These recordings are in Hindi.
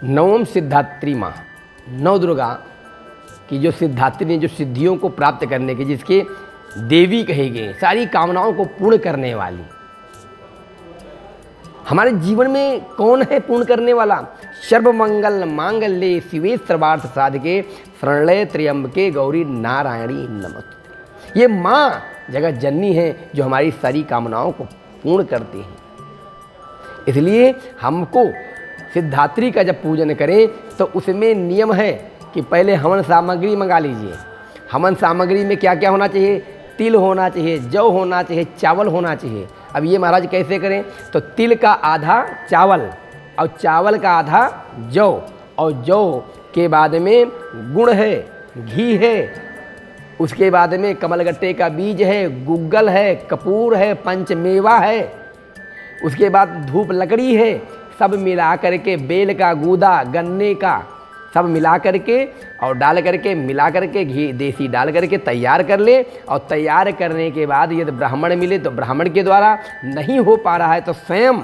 नवम सिद्धात्री माँ, नव दुर्गा की जो सिद्धात्री ने जो सिद्धियों को प्राप्त करने की, जिसके देवी कही गई, सारी कामनाओं को पूर्ण करने वाली। हमारे जीवन में कौन है पूर्ण करने वाला? सर्वमंगल मांगल्ये शिवे सर्वार्थ साधके शरण्ये त्र्यंबके गौरी नारायणी नमस्ते। ये माँ जगत जननी है जो हमारी सारी कामनाओं को पूर्ण करती हैं। इसलिए हमको सिद्धात्री का जब पूजन करें तो उसमें नियम है कि पहले हवन सामग्री मंगा लीजिए। हवन सामग्री में क्या क्या होना चाहिए? तिल होना चाहिए, जौ होना चाहिए, चावल होना चाहिए। अब ये महाराज कैसे करें? तो तिल का आधा चावल और चावल का आधा जौ, और जौ के बाद में गुड़ है, घी है, उसके बाद में कमलगट्टे का बीज है, गुग्गल है, कपूर है, पंचमेवा है, उसके बाद धूप लकड़ी है, सब मिला करके बेल का गूदा, गन्ने का सब मिला करके और डाल करके मिला करके घी देसी डाल करके तैयार कर ले। और तैयार करने के बाद यदि ब्राह्मण मिले तो ब्राह्मण के द्वारा, नहीं हो पा रहा है तो स्वयं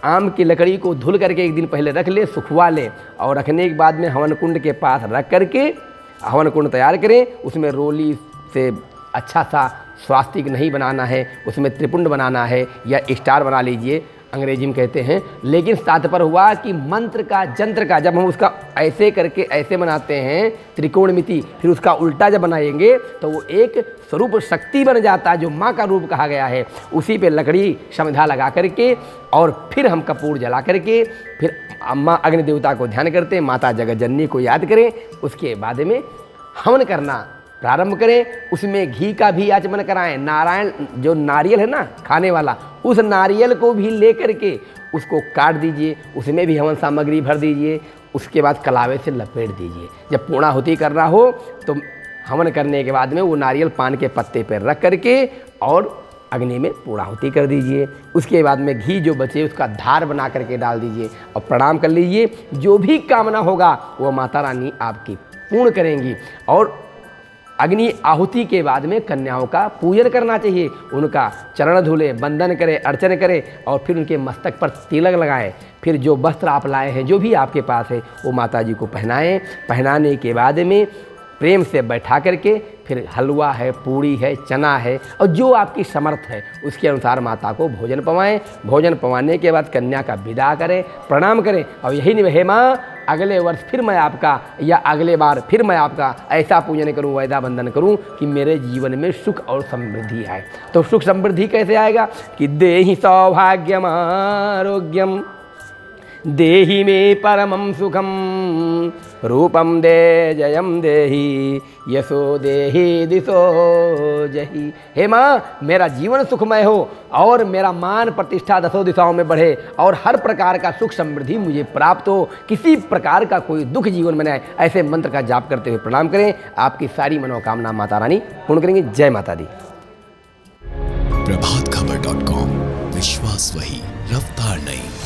आम की लकड़ी को धुल करके एक दिन पहले रख ले, सुखवा ले, और रखने के बाद में हवन कुंड के पास रख करके हवन कुंड तैयार करें। उसमें रोली से अच्छा सा स्वास्तिक नहीं बनाना है, उसमें त्रिपुंड बनाना है या स्टार बना लीजिए, अंग्रेजी में कहते हैं। लेकिन तात्पर्य हुआ कि मंत्र का, जंत्र का, जब हम उसका ऐसे करके ऐसे बनाते हैं त्रिकोणमिति, फिर उसका उल्टा जब बनाएंगे तो वो एक स्वरूप शक्ति बन जाता है जो माँ का रूप कहा गया है। उसी पे लकड़ी समिधा लगा करके और फिर हम कपूर जला करके फिर माँ अग्नि देवता को ध्यान करते हैं, माता जगत जननी को याद करें। उसके बाद में हवन करना प्रारंभ करें। उसमें घी का भी आचमन कराएं। नारायण जो नारियल है ना खाने वाला, उस नारियल को भी ले करके उसको काट दीजिए, उसमें भी हवन सामग्री भर दीजिए। उसके बाद कलावे से लपेट दीजिए। जब पूर्णाहुति करना हो तो हवन करने के बाद में वो नारियल पान के पत्ते पर रख करके और अग्नि में पूर्णाहुति कर दीजिए। उसके बाद में घी जो बचे उसका धार बना करके डाल दीजिए और प्रणाम कर लीजिए। जो भी कामना होगा वो माता रानी आपकी पूर्ण करेंगी। और अग्नि आहुति के बाद में कन्याओं का पूजन करना चाहिए। उनका चरण धुले, वंदन करें, अर्चन करें और फिर उनके मस्तक पर तिलक लगाएं। फिर जो वस्त्र आप लाए हैं, जो भी आपके पास है, वो माता जी को पहनाएं। पहनाने के बाद में प्रेम से बैठा करके फिर हलवा है, पूड़ी है, चना है और जो आपकी समर्थ है उसके अनुसार माता को भोजन पवाएं। भोजन पवाने के बाद कन्या का विदा करें, प्रणाम करें और यही नहीं, हे माँ अगले वर्ष फिर मैं आपका या अगले बार फिर मैं आपका ऐसा पूजन करूं, वैसा वंदन करूं कि मेरे जीवन में सुख और समृद्धि आए। तो सुख समृद्धि कैसे आएगा? कि देहि सौभाग्यम आरोग्यम देहि मे परमं सुखम रूपम दे जयम देहि यशो देहि दिशो जहि। हे माँ मेरा जीवन सुखमय हो और मेरा मान प्रतिष्ठा दसों दिशाओं में बढ़े और हर प्रकार का सुख समृद्धि मुझे प्राप्त हो, किसी प्रकार का कोई दुख जीवन में न आए। ऐसे मंत्र का जाप करते हुए प्रणाम करें। आपकी सारी मनोकामना माता रानी पूर्ण करेंगी। जय माता दी। प्रभातखबर.com, विश्वास वही, रफ्तार नहीं।